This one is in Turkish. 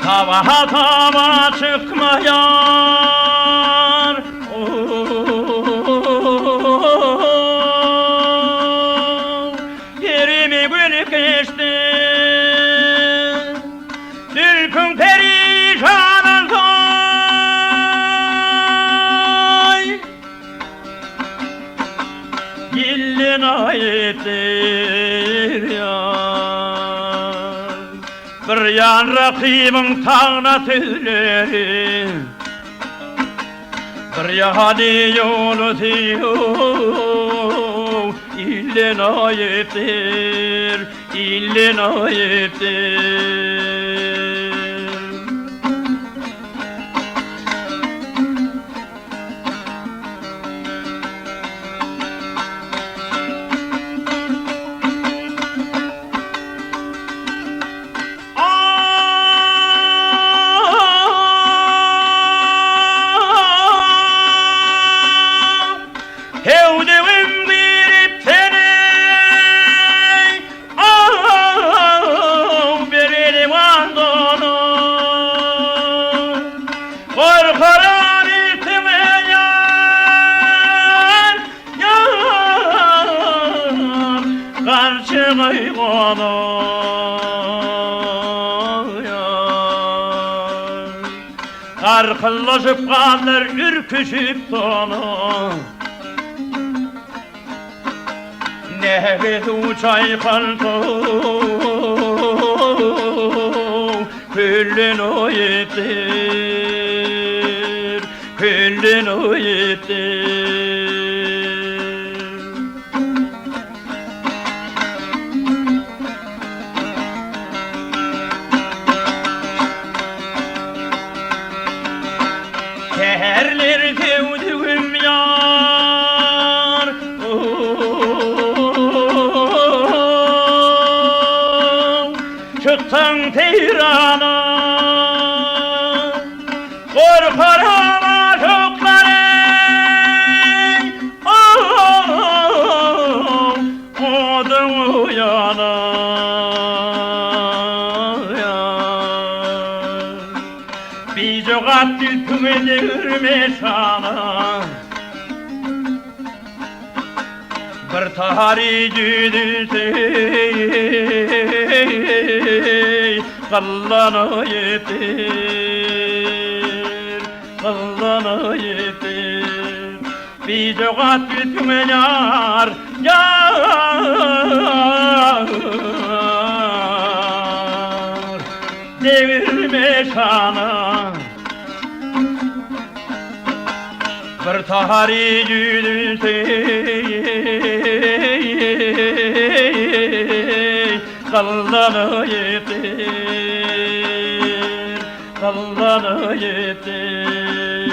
Tava çıkmayan yerimi gül geçti Dülkün perişanın soy Yillin ayettir ya Bir yan rakibin tağına tüyleri Bir yahadi yolu diyor İllin ayettir, illin ayettir Hevdevim girip seni Berelim andonu Korkaran iltimeyen Yar Karşımayı onu Arkıllaşıp kalır ürküşüp sonu Nefes uçay kaldı Küllün o yetir Küllün o yetir Seherler sevdiğim yar Çıktın Tehran'a Korkarım aşıkları Odun uyana Bir coğat dilküme devirme şana Bir taharici dilsey Kallana yetir Kallana yetir Bir coğat dilküme yar Yar Devirme şana Bir taharici dilsey Kallana yetir Kallana yetir